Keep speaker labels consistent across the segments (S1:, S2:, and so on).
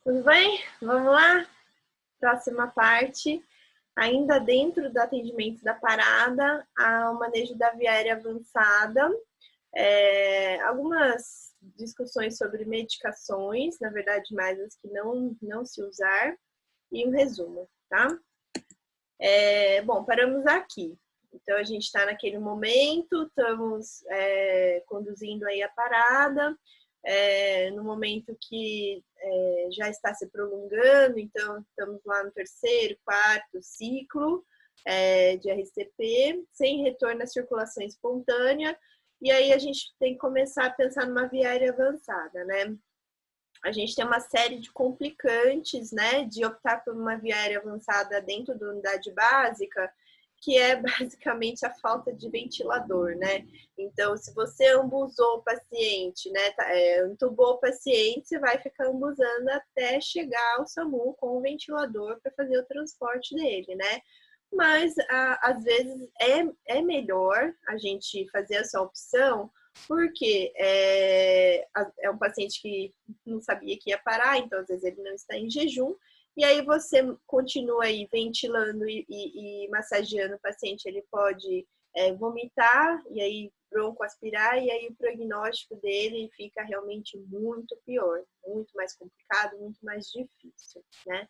S1: Tudo bem? Vamos lá? Próxima parte. Ainda dentro do atendimento da parada, há o manejo da via aérea avançada, algumas discussões sobre medicações, na verdade, mais as que não se usar, e um resumo, tá? Bom, paramos aqui. Então, a gente está naquele momento, estamos conduzindo aí a parada, no momento que já está se prolongando, então estamos lá no terceiro, quarto ciclo de RCP, sem retorno à circulação espontânea, e aí a gente tem que começar a pensar numa via aérea avançada, né? A gente tem uma série de complicantes, né, de optar por uma via aérea avançada dentro da unidade básica, que é basicamente a falta de ventilador, né? Então, se você ambusou o paciente, né, entubou o paciente, você vai ficar ambusando até chegar ao SAMU com o ventilador para fazer o transporte dele, né? Mas, às vezes, é melhor a gente fazer essa opção, porque é um paciente que não sabia que ia parar, então às vezes ele não está em jejum, e aí você continua aí ventilando e massageando o paciente, ele pode vomitar, e aí broncoaspirar, e aí o prognóstico dele fica realmente muito pior, muito mais complicado, muito mais difícil, né?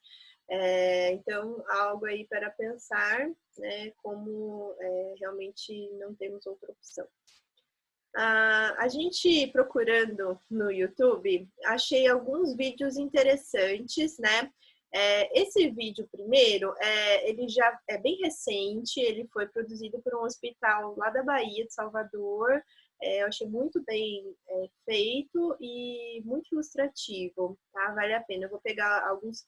S1: Então, algo aí para pensar, né, como realmente não temos outra opção. A gente procurando no YouTube, achei alguns vídeos interessantes, né? Esse vídeo primeiro, ele já é bem recente, ele foi produzido por um hospital lá da Bahia, de Salvador. Eu achei muito bem feito e muito ilustrativo, tá? Vale a pena. Eu vou pegar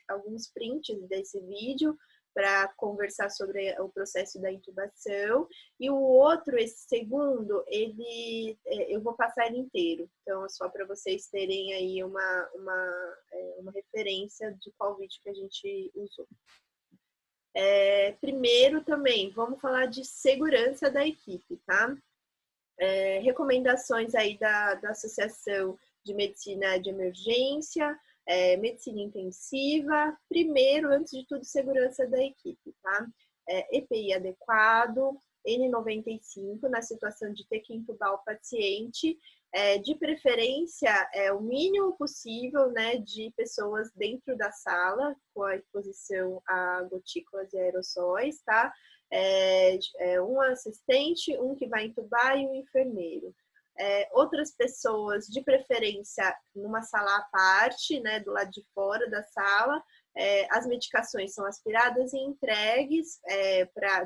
S1: alguns prints desse vídeo para conversar sobre o processo da intubação. E o outro, esse segundo, eu vou passar ele inteiro. Então, é só para vocês terem aí uma referência de qual vídeo que a gente usou. Primeiro também, vamos falar de segurança da equipe, tá? Recomendações aí da Associação de Medicina de Emergência, medicina intensiva. Primeiro, antes de tudo, segurança da equipe, tá? EPI adequado, N95 na situação de ter que entubar o paciente, de preferência o mínimo possível, né, de pessoas dentro da sala com a exposição a gotículas e aerossóis, tá? Um assistente, um que vai entubar e um enfermeiro. Outras pessoas, de preferência, numa sala à parte, né, do lado de fora da sala. As medicações são aspiradas e entregues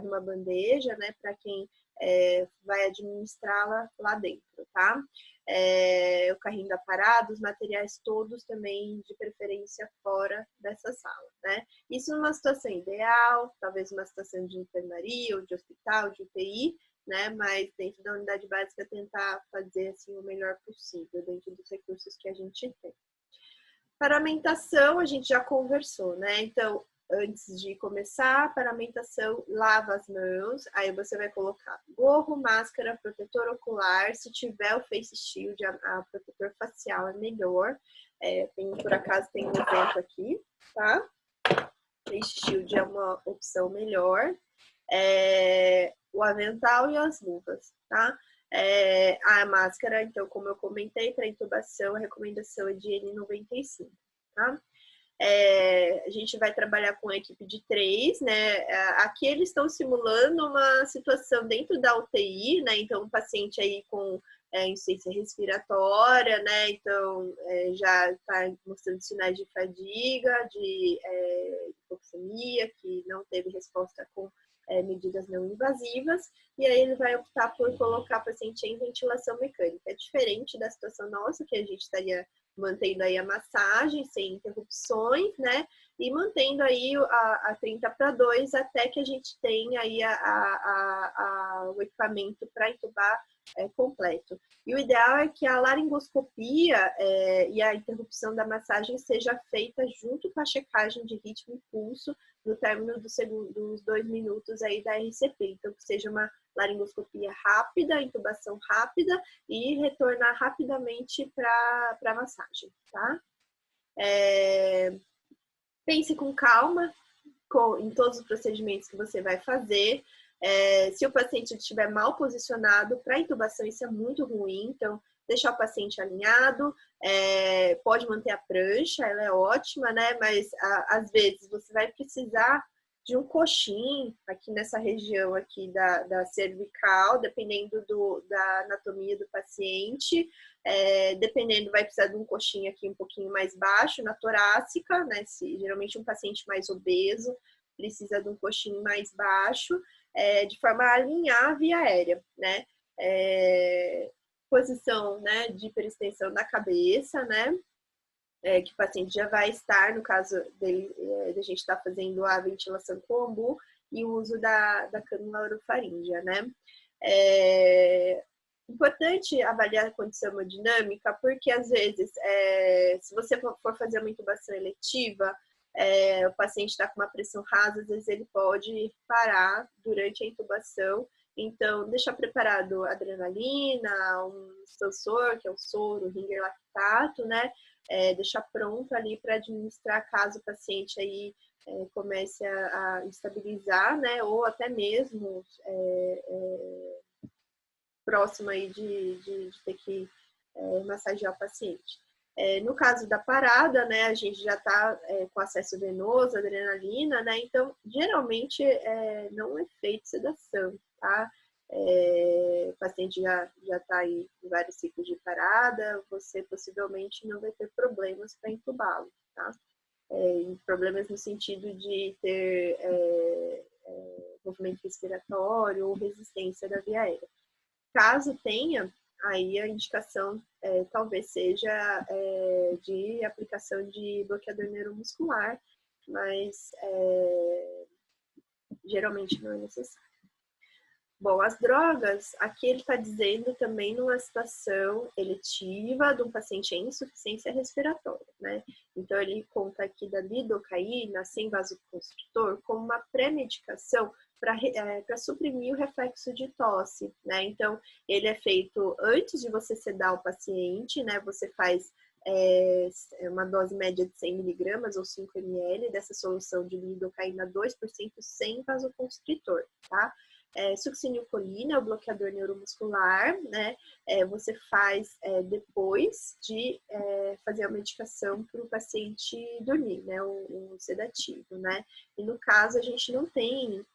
S1: numa bandeja, né, para quem vai administrá-la lá dentro, tá? O carrinho da parada, os materiais todos também, de preferência, fora dessa sala, né? Isso numa situação ideal, talvez uma situação de enfermaria, ou de hospital, de UTI, né? Mas dentro da unidade básica tentar fazer assim o melhor possível dentro dos recursos que a gente tem. Paramentação a gente já conversou, né? Então, antes de começar, paramentação, lava as mãos, aí você vai colocar gorro, máscara, protetor ocular, se tiver o face shield, a protetor facial é melhor. Por acaso tem um exemplo aqui, tá? Face shield é uma opção melhor. O avental e as luvas, tá? A máscara, então, como eu comentei, para intubação, a recomendação é de N95, tá? A gente vai trabalhar com a equipe de 3, né? Aqui eles estão simulando uma situação dentro da UTI, né? Então, um paciente aí com insuficiência respiratória, né? Então, já está mostrando sinais de fadiga, de hipoxemia, que não teve resposta com medidas não invasivas, e aí ele vai optar por colocar o paciente em ventilação mecânica. É diferente da situação nossa, que a gente estaria mantendo aí a massagem sem interrupções, né? E mantendo aí a 30/2 até que a gente tenha aí o equipamento para entubar completo. E o ideal é que a laringoscopia e a interrupção da massagem seja feita junto com a checagem de ritmo e pulso no término dos 2 minutos aí da RCP. Então, que seja uma laringoscopia rápida, intubação rápida e retornar rapidamente para a massagem, tá? Pense com calma em todos os procedimentos que você vai fazer. Se o paciente estiver mal posicionado para intubação, isso é muito ruim, então deixar o paciente alinhado, pode manter a prancha, ela é ótima, né? Mas às vezes você vai precisar de um coxim aqui nessa região aqui da cervical, dependendo da anatomia do paciente, dependendo, vai precisar de um coxim aqui um pouquinho mais baixo, na torácica, né? Geralmente um paciente mais obeso precisa de um coxim mais baixo, de forma a alinhar a via aérea, né? Posição, né, de hiperextensão da cabeça, né? Que o paciente já vai estar, no caso dele, da gente estar fazendo a ventilação com o ambu e o uso da cânula orofaríngea, né? Importante avaliar a condição hemodinâmica, porque às vezes, se você for fazer uma intubação eletiva, o paciente está com uma pressão rasa, às vezes ele pode parar durante a intubação. Então, deixar preparado adrenalina, um expansor, que é o soro, ringer lactato, né? Deixar pronto ali para administrar caso o paciente aí comece a estabilizar, né? Ou até mesmo próximo aí de ter que massagear o paciente. No caso da parada, né, a gente já está com acesso venoso, adrenalina, né? Então, geralmente, não é feito sedação, tá? O paciente já está aí em vários ciclos de parada, você possivelmente não vai ter problemas para entubá-lo, tá? Problemas no sentido de ter movimento respiratório ou resistência da via aérea. Caso tenha, aí a indicação talvez seja de aplicação de bloqueador neuromuscular, mas geralmente não é necessário. Bom, as drogas, aqui ele está dizendo também numa situação eletiva de um paciente em insuficiência respiratória, né? Então, ele conta aqui da lidocaína sem vasoconstritor como uma pré-medicação para suprimir o reflexo de tosse, né? Então, ele é feito antes de você sedar o paciente, né? Você faz uma dose média de 100 miligramas ou 5 ml dessa solução de lidocaína 2% sem vasoconstritor, tá? Succinilcolina, o bloqueador neuromuscular, né? Você faz depois de fazer a medicação para o paciente dormir, né? O sedativo, né? E no caso, a gente não tem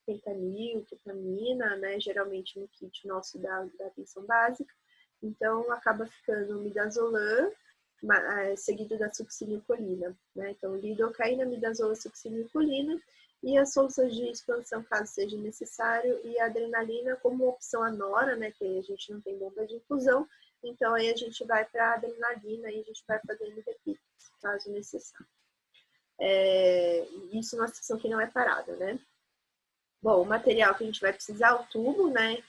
S1: fentanil, ketamina, né? Geralmente no kit nosso da atenção básica. Então, acaba ficando midazolam, seguido da succinilcolina, né? Então, lidocaína, midazolam, succinilcolina, e as soluções de expansão, caso seja necessário, e a adrenalina como opção anora, né, que a gente não tem bomba de infusão, então aí a gente vai para a adrenalina e a gente vai fazendo repiques, caso necessário. Isso numa situação que não é parada, né? Bom, o material que a gente vai precisar, o tubo, né,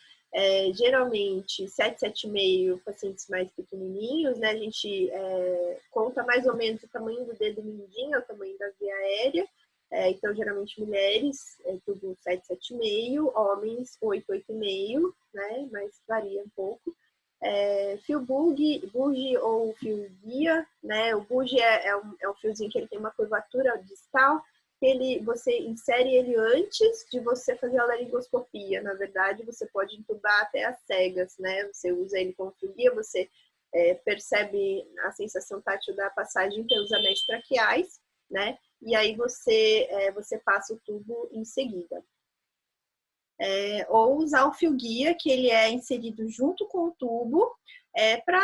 S1: geralmente 7, 7,5 pacientes mais pequenininhos, né, a gente conta mais ou menos o tamanho do dedo mindinho, o tamanho da via aérea. Então, geralmente, mulheres, tudo 7, 7,5, homens, 8, 8,5, né? Mas varia um pouco. Fio buggy ou fio guia, né? O buggy é um fiozinho que ele tem uma curvatura distal, você insere ele antes de você fazer a laringoscopia. Na verdade, você pode entubar até as cegas, né? Você usa ele como fio guia, você percebe a sensação tátil da passagem pelos anéis traqueais, né? E aí você passa o tubo em seguida. Ou usar o fio guia, que ele é inserido junto com o tubo, para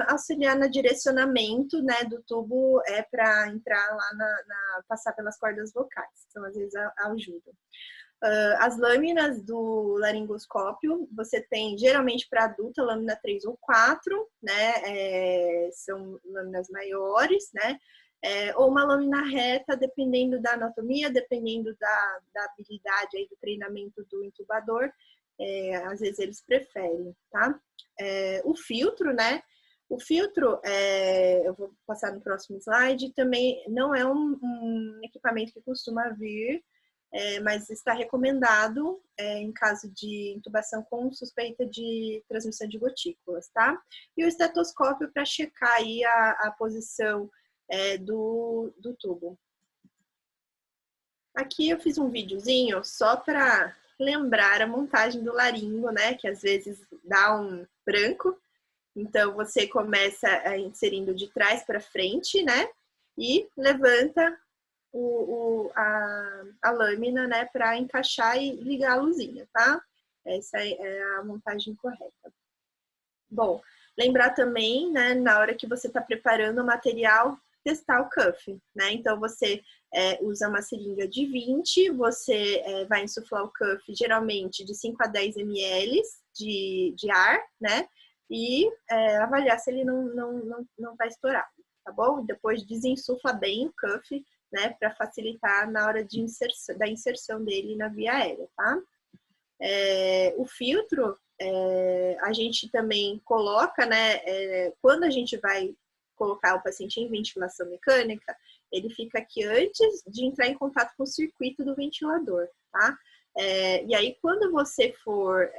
S1: auxiliar no direcionamento, né, do tubo, para entrar lá, passar pelas cordas vocais. Então, às vezes, ajuda. As lâminas do laringoscópio, você tem, geralmente para adulta, lâmina 3 ou 4, né, são lâminas maiores, né, ou uma lâmina reta, dependendo da anatomia, dependendo da habilidade aí do treinamento do intubador, às vezes eles preferem, tá? O filtro, né? O filtro, eu vou passar no próximo slide, também não é um equipamento que costuma vir, mas está recomendado em caso de intubação com suspeita de transmissão de gotículas, tá? E o estetoscópio para checar aí a posição do tubo. Aqui eu fiz um videozinho só para lembrar a montagem do laringo, né? Que às vezes dá um branco. Então, você começa inserindo de trás para frente, né? E levanta a lâmina, né? Para encaixar e ligar a luzinha, tá? Essa é a montagem correta. Bom, lembrar também, né? Na hora que você está preparando o material, testar o cuff, né? Então, você usa uma seringa de 20, você vai insuflar o cuff geralmente de 5 a 10 ml de ar, né? E avaliar se ele não tá estourado, tá bom? Depois desinsufla bem o cuff, né? Para facilitar na hora da inserção dele na via aérea, tá? O filtro, a gente também coloca, né? Quando a gente vai colocar o paciente em ventilação mecânica, ele fica aqui antes de entrar em contato com o circuito do ventilador, tá? E aí, quando você for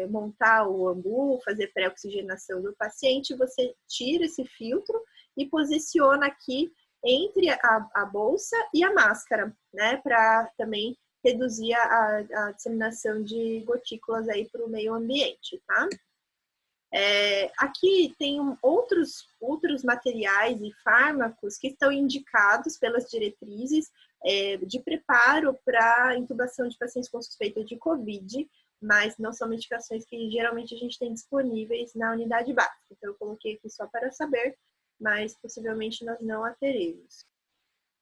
S1: montar o ambu, fazer pré-oxigenação do paciente, você tira esse filtro e posiciona aqui entre a bolsa e a máscara, né? Para também reduzir a disseminação de gotículas aí para o meio ambiente, tá? Aqui tem outros materiais e fármacos que estão indicados pelas diretrizes de preparo para intubação de pacientes com suspeita de COVID, mas não são medicações que geralmente a gente tem disponíveis na unidade básica. Então, eu coloquei aqui só para saber, mas possivelmente nós não a teremos.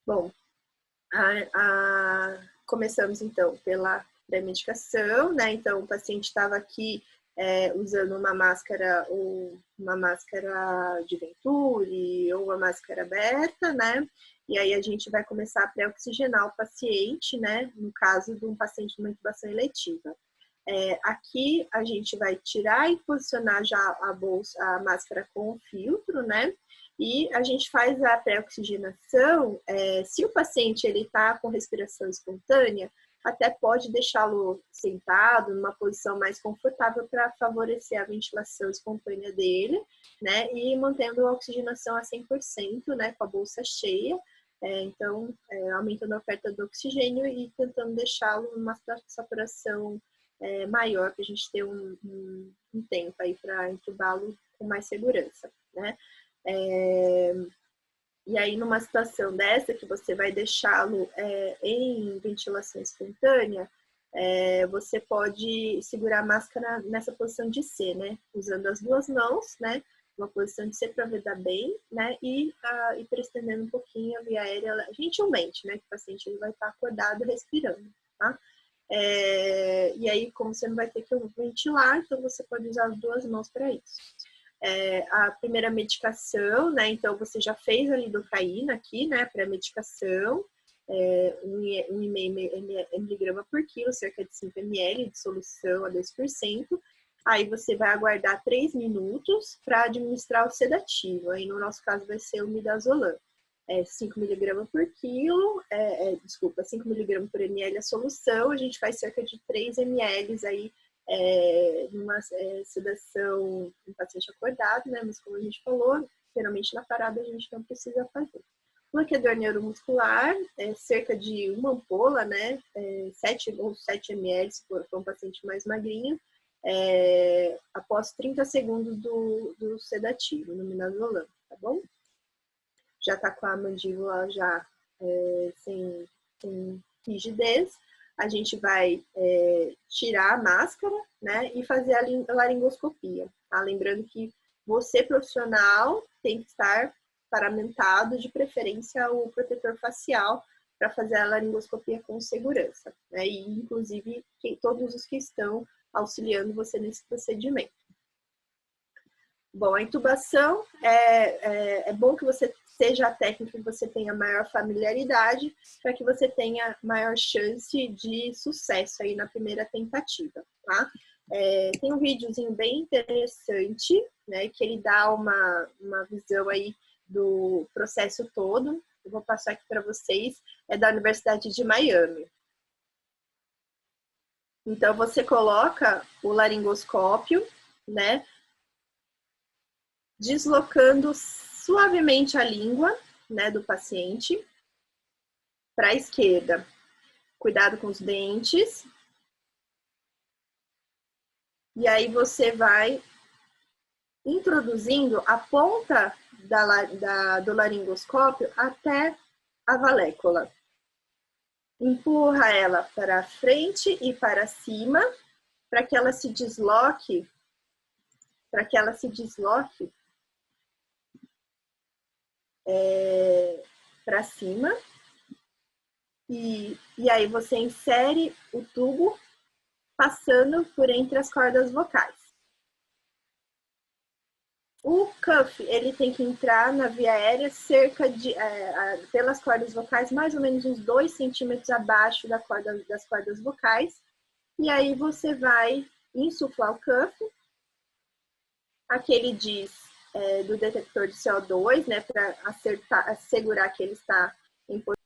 S1: Bom, começamos então pela pré-medicação, né? Então, o paciente estava aqui usando uma máscara de Venturi ou uma máscara aberta, né? E aí a gente vai começar a pré-oxigenar o paciente, né? No caso de um paciente de uma intubação eletiva. Aqui a gente vai tirar e posicionar já a máscara com o filtro, né? E a gente faz a pré-oxigenação. Se o paciente ele está com respiração espontânea, até pode deixá-lo sentado numa posição mais confortável para favorecer a ventilação espontânea dele, né? E mantendo a oxigenação a 100%, né? Com a bolsa cheia. Então, aumentando a oferta do oxigênio e tentando deixá-lo numa saturação maior, para a gente ter um tempo aí para intubá-lo com mais segurança, né? E aí, numa situação dessa, que você vai deixá-lo em ventilação espontânea, você pode segurar a máscara nessa posição de C, né? Usando as duas mãos, né? Uma posição de C para vedar bem, né? E estendendo um pouquinho a via aérea, gentilmente, né? Que o paciente ele vai estar acordado respirando, tá? E aí, como você não vai ter que ventilar, então você pode usar as duas mãos para isso. A primeira medicação, né? Então, você já fez a lidocaína aqui, né? Pré-medicação, 1,5 miligrama por quilo, cerca de 5 ml de solução a 2%. Aí você vai aguardar 3 minutos para administrar o sedativo. Aí, no nosso caso, vai ser o midazolam. 5 miligramas por quilo, 5 miligramas por ml a solução. A gente faz cerca de 3 ml aí, numa sedação em paciente acordado, né? Mas como a gente falou, geralmente na parada a gente não precisa fazer. Bloqueador neuromuscular, cerca de uma ampola, né? 7 ml, se for um paciente mais magrinho, após 30 segundos do sedativo, no midazolam, tá bom? Já tá com a mandíbula já sem rigidez. A gente vai tirar a máscara, né, e fazer a laringoscopia, tá? Lembrando que você, profissional, tem que estar paramentado, de preferência o protetor facial, para fazer a laringoscopia com segurança, né? E, inclusive, todos os que estão auxiliando você nesse procedimento. Bom, a intubação é bom que você seja a técnica que você tenha maior familiaridade, para que você tenha maior chance de sucesso aí na primeira tentativa, tá? Tem um videozinho bem interessante, né, que ele dá uma visão aí do processo todo. Eu vou passar aqui para vocês, é da Universidade de Miami. Então, você coloca o laringoscópio, né, deslocando suavemente a língua, né, do paciente para a esquerda. Cuidado com os dentes. E aí você vai introduzindo a ponta do laringoscópio até a valécula. Empurra ela para frente e para cima, para que ela se desloque, para cima. E aí você insere o tubo passando por entre as cordas vocais. O cuff, ele tem que entrar na via aérea cerca de, pelas cordas vocais, mais ou menos uns 2 centímetros abaixo das cordas vocais. E aí você vai insuflar o cuff. Aqui ele diz do detector de CO2, né, para assegurar que ele está em posição.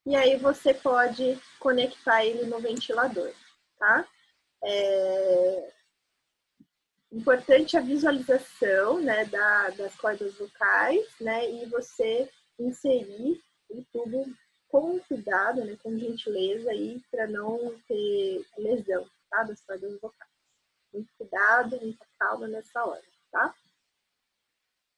S1: E aí você pode conectar ele no ventilador, tá? Importante a visualização, né, das cordas vocais, né, e você inserir o tubo com cuidado, né, com gentileza aí, para não ter lesão, tá, das cordas vocais. Muito cuidado, muita calma nessa hora, tá?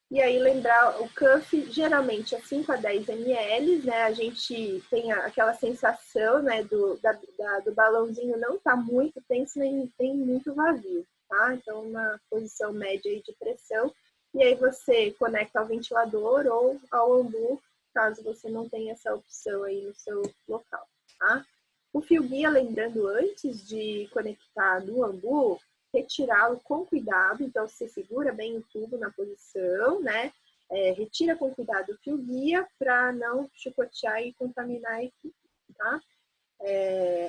S1: E aí lembrar, o cuff geralmente é 5 a 10 ml, né, a gente tem aquela sensação, né, do balãozinho não tá muito tenso nem muito vazio. Tá? Então, uma posição média aí de pressão. E aí você conecta ao ventilador ou ao ambu, caso você não tenha essa opção aí no seu local. Tá? O fio guia, lembrando, antes de conectar no ambu, retirá-lo com cuidado. Então, você segura bem o tubo na posição, né? Retira com cuidado o fio guia para não chicotear e contaminar a equipe. Tá?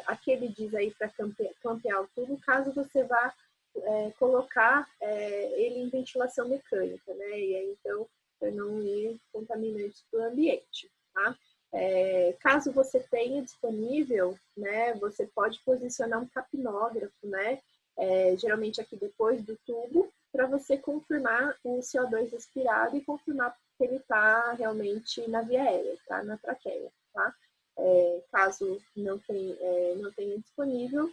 S1: Aqui ele diz aí para campear o tubo, caso você vá colocar ele em ventilação mecânica, né? E aí, então, para não ir contaminantes para o ambiente, tá? Caso você tenha disponível, né, você pode posicionar um capnógrafo, né? Geralmente aqui depois do tubo, para você confirmar o CO2 expirado e confirmar que ele está realmente na via aérea, tá? Na traqueia, tá? Caso não tenha disponível,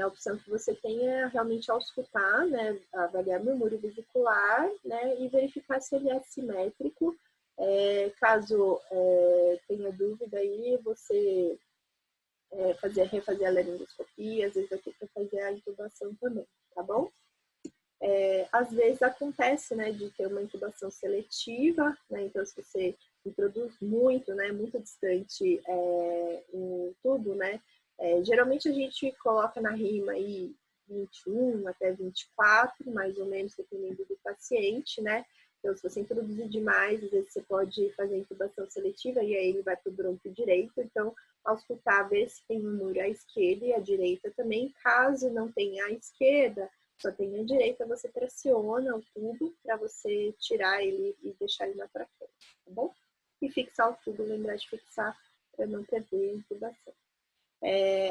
S1: a opção que você tem é realmente auscultar, né, avaliar murmúrio vesicular, né, e verificar se ele é simétrico. Caso tenha dúvida aí, você refazer a laringoscopia, às vezes vai ter que fazer a intubação também, tá bom? Às vezes acontece, né, de ter uma intubação seletiva, né, então se você introduz muito, né, muito distante o tubo, né, geralmente a gente coloca na rima aí 21 até 24, mais ou menos, dependendo do paciente, né? Então, se você introduzir demais, às vezes você pode fazer intubação seletiva e aí ele vai para o bronco direito. Então, auscultar, ver se tem um muro à esquerda e à direita também. Caso não tenha à esquerda, só tenha à direita, você pressiona o tubo para você tirar ele e deixar ele na traqueia, tá bom? E fixar o tubo, lembrar de fixar para não perder a intubação.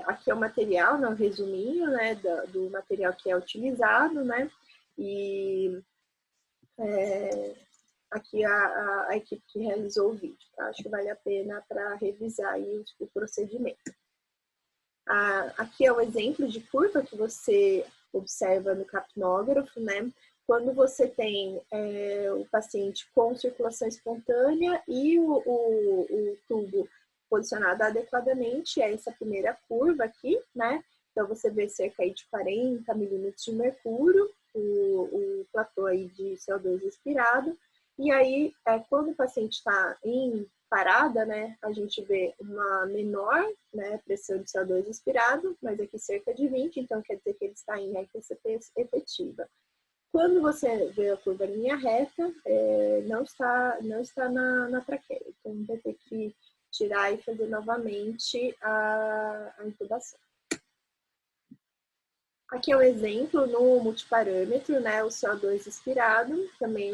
S1: Aqui é o material, né, um resuminho, né, do material que é utilizado, né, e aqui a equipe que realizou o vídeo, tá? Acho que vale a pena para revisar aí o procedimento. Aqui é o exemplo de curva que você observa no capnógrafo, né, quando você tem o paciente com circulação espontânea e o tubo posicionado adequadamente, é essa primeira curva aqui, né? Então, você vê cerca aí de 40 milímetros de mercúrio, o platô aí de CO2 expirado. E aí, quando o paciente está em parada, né, a gente vê uma menor, né, pressão de CO2 expirado, mas aqui cerca de 20, então quer dizer que ele está em RTCP efetiva. Quando você vê a curva linha reta, não está na traqueia, então vai ter que tirar e fazer novamente a intubação. Aqui é um exemplo no multiparâmetro, né, o CO2 expirado, também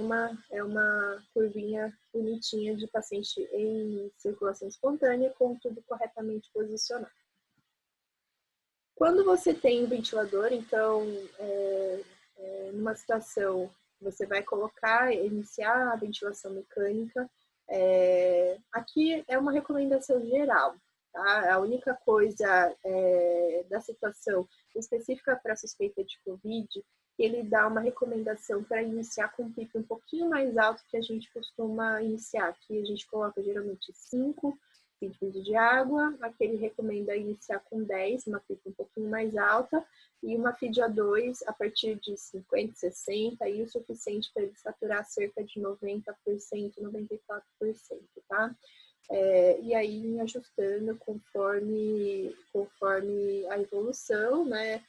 S1: é uma curvinha bonitinha de paciente em circulação espontânea com o tubo corretamente posicionado. Quando você tem um ventilador, então, numa situação, você vai iniciar a ventilação mecânica, Aqui é uma recomendação geral, tá? A única coisa da situação específica para suspeita de Covid, ele dá uma recomendação para iniciar com um pico um pouquinho mais alto que a gente costuma iniciar. Aqui a gente coloca geralmente 5 litros de água, aqui ele recomenda iniciar com 10, uma pico um pouquinho mais alta, e uma FIDO2 a partir de 50, 60, e o suficiente para ele saturar cerca de 90%, 94%, tá? E aí ajustando conforme a evolução, né?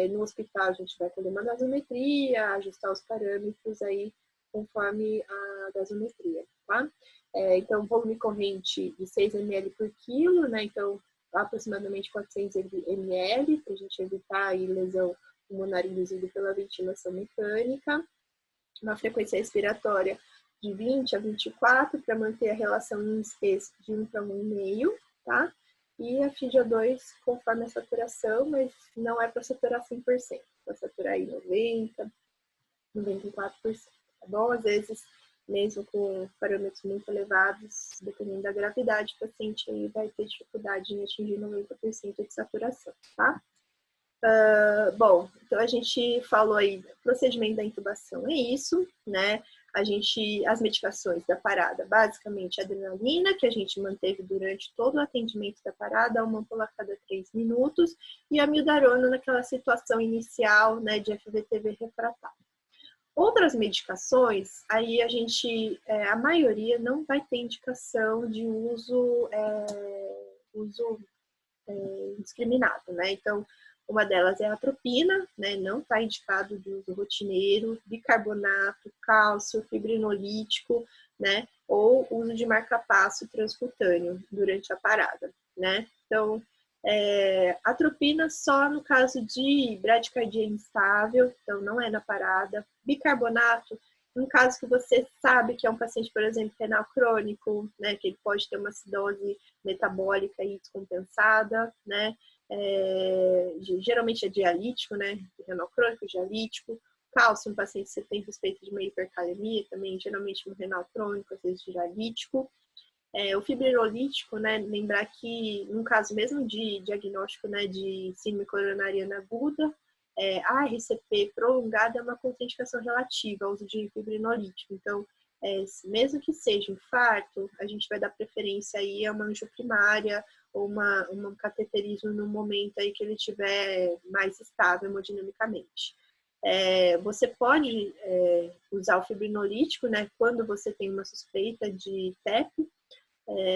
S1: No hospital a gente vai colher uma gasometria, ajustar os parâmetros aí conforme a gasometria, tá? Então, volume corrente de 6 ml por quilo, né? Então, aproximadamente 400 ml, para a gente evitar aí lesão pulmonar induzida pela ventilação mecânica. Uma frequência respiratória de 20 a 24 para manter a relação índice de 1 para 1,5, tá? E a FIDO2 conforme a saturação, mas não é para saturar 100%, para saturar aí 90, 94%, tá bom? Às vezes, mesmo com parâmetros muito elevados, dependendo da gravidade, o paciente aí vai ter dificuldade em atingir 90% de saturação, tá? Bom, então a gente falou aí do procedimento da intubação, é isso, né? As medicações da parada, basicamente a adrenalina, que a gente manteve durante todo o atendimento da parada, uma ampola a cada 3 minutos, e a mildarona naquela situação inicial, né, de FVTV refratário. Outras medicações, aí a maioria não vai ter indicação de uso indiscriminado, né? Então, uma delas é a atropina, né? Não está indicado de uso rotineiro, bicarbonato, cálcio, fibrinolítico, né? Ou uso de marca-passo transcutâneo durante a parada, né? Então, atropina só no caso de bradicardia instável, então não é na parada. Bicarbonato, no caso que você sabe que é um paciente, por exemplo, renal crônico, né? Que ele pode ter uma acidose metabólica aí descompensada, né? Geralmente é dialítico, né? Renal crônico, dialítico. Cálcio, um paciente que você tem suspeita de uma hipercalemia, também geralmente no renal crônico, às vezes dialítico. O fibrinolítico, né? Lembrar que, no caso mesmo de diagnóstico, né, de síndrome coronariana aguda, a RCP prolongada é uma contraindicação relativa ao uso de fibrinolítico. Então, mesmo que seja infarto, a gente vai dar preferência aí a uma angioprimária ou um cateterismo no momento aí que ele estiver mais estável hemodinamicamente. Você pode usar o fibrinolítico, né, quando você tem uma suspeita de TEP,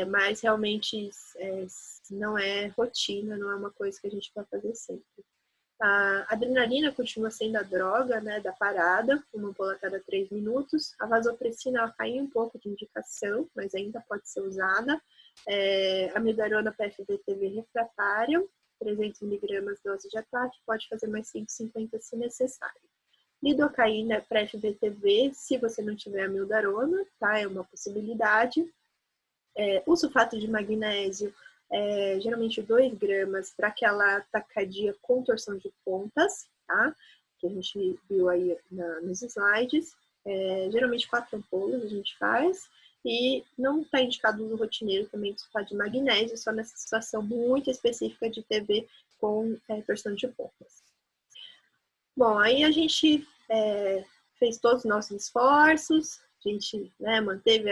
S1: mas realmente não é rotina, não é uma coisa que a gente vai fazer sempre. A adrenalina continua sendo a droga, né, da parada, uma ampola a cada 3 minutos. A vasopressina ela caiu um pouco de indicação, mas ainda pode ser usada. A mildarona para FVTV refratária, 300 mg dose de ataque, pode fazer mais 150 se necessário. Lidocaína para FVTV, se você não tiver a mildarona, tá? É uma possibilidade. O sulfato de magnésio, geralmente 2 gramas para aquela taquicardia com torção de pontas, tá? Que a gente viu aí nos slides. Geralmente 4 ampolas a gente faz. E não está indicado o uso rotineiro também de sulfato de magnésio, só nessa situação muito específica de TB com torção de pontas. Bom, aí a gente fez todos os nossos esforços, a gente, né, manteve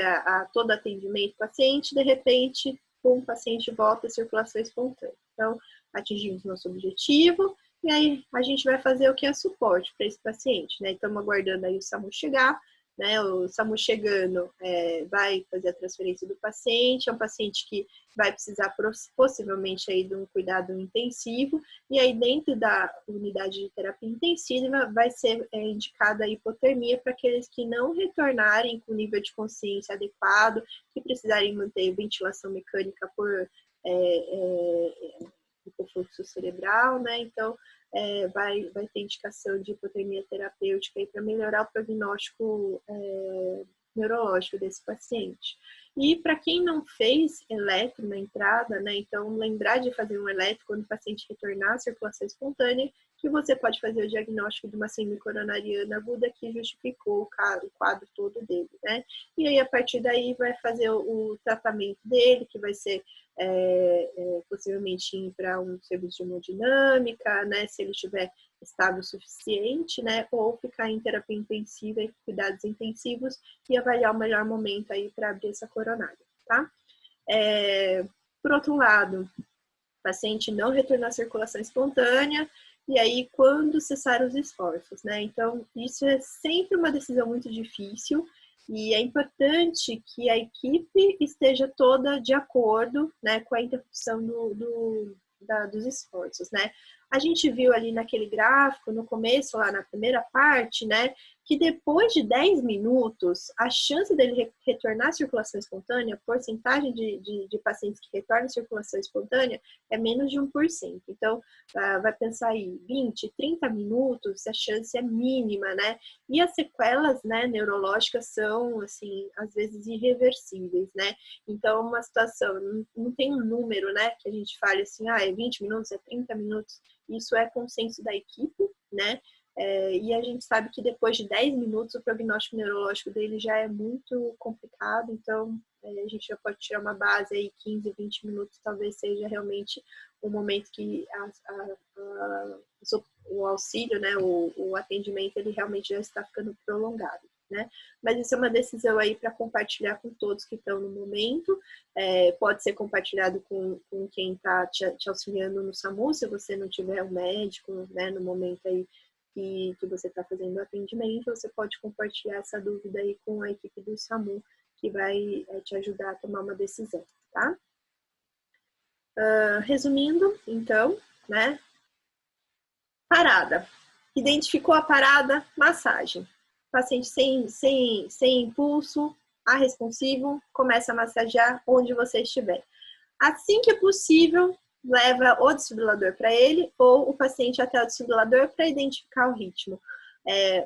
S1: todo atendimento do paciente, de repente, o paciente volta à circulação espontânea. Então, atingimos nosso objetivo, e aí a gente vai fazer o que é suporte para esse paciente, né? Estamos aguardando aí o SAMU chegar, né? O SAMU chegando vai fazer a transferência do paciente, é um paciente que vai precisar possivelmente aí de um cuidado intensivo, e aí dentro da unidade de terapia intensiva vai ser indicada a hipotermia para aqueles que não retornarem com nível de consciência adequado, que precisarem manter ventilação mecânica por hipofluxo cerebral, né? Então, vai ter indicação de hipotermia terapêutica para melhorar o prognóstico neurológico desse paciente. E para quem não fez eletro na entrada, né? Então, lembrar de fazer um eletro quando o paciente retornar à circulação espontânea, que você pode fazer o diagnóstico de uma síndrome coronariana aguda que justificou o quadro todo dele, né? E aí, a partir daí, vai fazer o tratamento dele, que vai ser possivelmente ir para um serviço de hemodinâmica, né? Se ele tiver estado suficiente, né? Ou ficar em terapia intensiva e cuidados intensivos e avaliar o melhor momento aí para abrir essa coronária, tá? Por outro lado, o paciente não retornar à circulação espontânea, e aí quando cessar os esforços, né? Então, isso é sempre uma decisão muito difícil, e é importante que a equipe esteja toda de acordo, né, com a interrupção dos esforços, né? A gente viu ali naquele gráfico, no começo, lá na primeira parte, né, que depois de 10 minutos, a chance dele retornar à circulação espontânea, a porcentagem de pacientes que retornam à circulação espontânea é menos de 1%. Então, vai pensar aí, 20, 30 minutos, a chance é mínima, né? E as sequelas, né, neurológicas são, assim, às vezes irreversíveis, né? Então, uma situação, não tem um número, né, que a gente fale assim, é 20 minutos, é 30 minutos. Isso é consenso da equipe, né? E a gente sabe que depois de 10 minutos o prognóstico neurológico dele já é muito complicado, então a gente já pode tirar uma base aí, 15, 20 minutos talvez seja realmente o momento que o auxílio, né, o atendimento, ele realmente já está ficando prolongado, né? Mas isso é uma decisão aí para compartilhar com todos que estão no momento, pode ser compartilhado com quem está te auxiliando no SAMU, se você não tiver um médico, né, no momento aí que você está fazendo o atendimento, você pode compartilhar essa dúvida aí com a equipe do SAMU, que vai te ajudar a tomar uma decisão, tá? Resumindo, então, né? Parada. Identificou a parada? Massagem. Paciente sem impulso, responsivo, começa a massagear onde você estiver. Assim que é possível, leva o desfibrilador para ele ou o paciente até o desfibrilador para identificar o ritmo.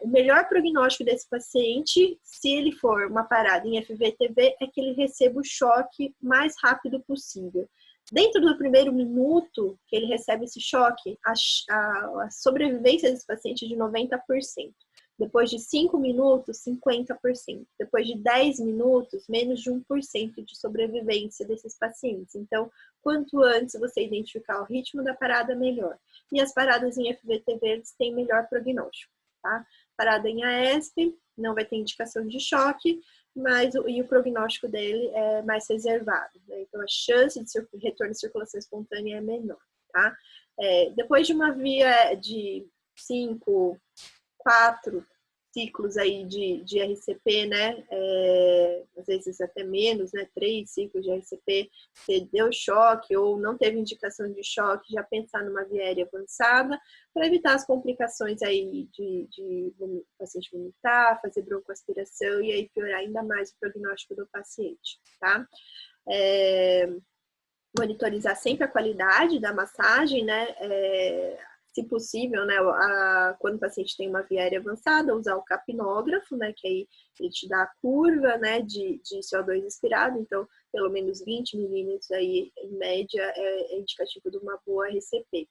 S1: O melhor prognóstico desse paciente, se ele for uma parada em FVTV, é que ele receba o choque mais rápido possível. Dentro do primeiro minuto que ele recebe esse choque, a sobrevivência desse paciente é de 90%. Depois de 5 minutos, 50%. Depois de 10 minutos, menos de 1% de sobrevivência desses pacientes. Então, quanto antes você identificar o ritmo da parada, melhor. E as paradas em FVTV, eles têm melhor prognóstico, tá? Parada em AESP, não vai ter indicação de choque, mas o prognóstico dele é mais reservado, né? Então, a chance de retorno de circulação espontânea é menor, tá? Depois de uma via de 5, 4 ciclos aí de RCP, né? Às vezes até menos, né? 3 ciclos de RCP, você deu choque ou não teve indicação de choque, já pensar numa via aérea avançada, para evitar as complicações aí de paciente vomitar, fazer broncoaspiração e aí piorar ainda mais o prognóstico do paciente, tá? Monitorizar sempre a qualidade da massagem, né? Se possível, né, quando o paciente tem uma via aérea avançada, usar o capnógrafo, né, que aí ele te dá a curva, né, de CO2 expirado, então pelo menos 20 milímetros aí, em média, é indicativo de uma boa RCP.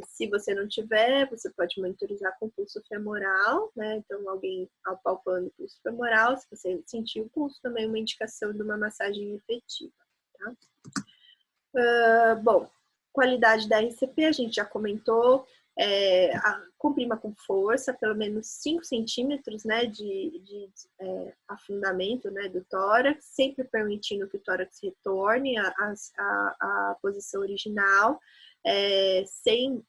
S1: Se você não tiver, você pode monitorizar com pulso femoral, né, então alguém apalpando o pulso femoral, se você sentir o pulso, também é uma indicação de uma massagem efetiva, tá? Bom, qualidade da RCP, a gente já comentou, comprima com força, pelo menos 5 centímetros, né, de afundamento, né, do tórax, sempre permitindo que o tórax retorne à posição original,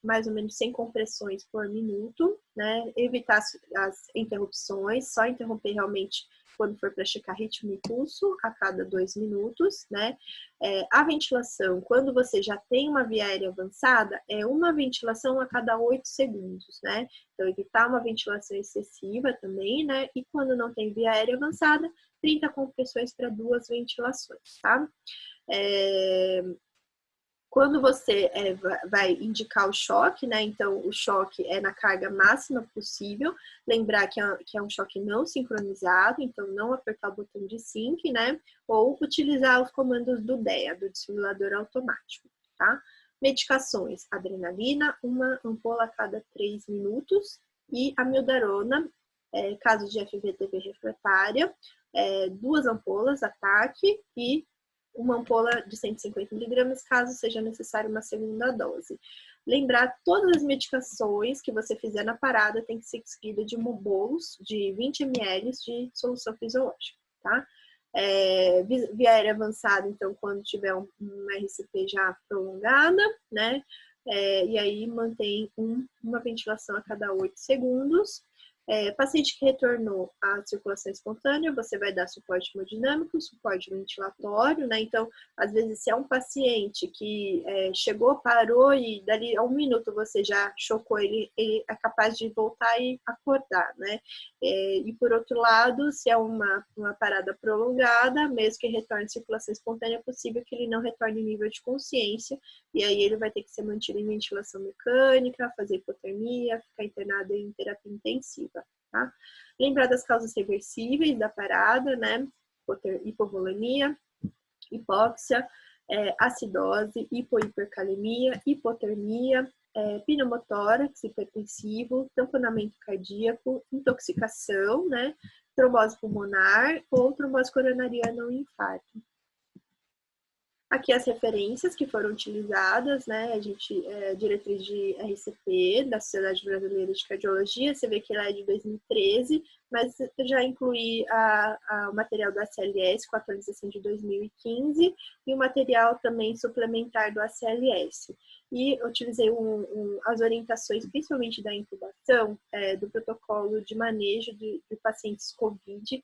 S1: mais ou menos 100 compressões por minuto, né, evitar as interrupções, só interromper realmente quando for para checar ritmo e pulso a cada 2 minutos, né? A ventilação, quando você já tem uma via aérea avançada, é uma ventilação a cada 8 segundos, né? Então, evitar uma ventilação excessiva também, né? E quando não tem via aérea avançada, 30 compressões para 2 ventilações, tá? Quando você vai indicar o choque, né? Então, o choque é na carga máxima possível. Lembrar que é um choque não sincronizado, então não apertar o botão de sync, né? Ou utilizar os comandos do DEA, do desfibrilador automático, tá? Medicações, adrenalina, uma ampola a cada 3 minutos, e amiodarona, caso de FVTP refratária, 2 ampolas, ataque, e uma ampola de 150 miligramas, caso seja necessário uma segunda dose. Lembrar, todas as medicações que você fizer na parada tem que ser seguida de bolos de 20 ml de solução fisiológica, tá? Via aérea avançada, então, quando tiver uma RCP já prolongada, né? E aí mantém uma ventilação a cada 8 segundos. Paciente que retornou à circulação espontânea, você vai dar suporte hemodinâmico, suporte ventilatório, né? Então, às vezes, se é um paciente que chegou, parou e dali a 1 minuto você já chocou ele é capaz de voltar e acordar, né? E por outro lado, se é uma parada prolongada, mesmo que retorne à circulação espontânea, é possível que ele não retorne em nível de consciência, e aí ele vai ter que ser mantido em ventilação mecânica, fazer hipotermia, ficar internado em terapia intensiva. Tá? Lembrar das causas reversíveis da parada, né? Hipovolemia, hipóxia, acidose, hipohipercalemia, hipotermia, pneumotórax hipertensivo, tamponamento cardíaco, intoxicação, né? Trombose pulmonar ou trombose coronariana ou infarto. Aqui as referências que foram utilizadas, né? Diretriz de RCP, da Sociedade Brasileira de Cardiologia, você vê que ela é de 2013, mas eu já incluí o material do ACLS com a atualização de 2015 e o material também suplementar do ACLS. E eu utilizei as orientações, principalmente da intubação, do protocolo de manejo de pacientes COVID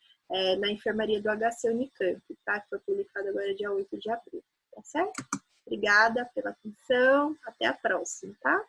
S1: na enfermaria do HC Unicamp, tá? Que foi publicado agora dia 8 de abril. Tá certo? Obrigada pela atenção. Até a próxima, tá?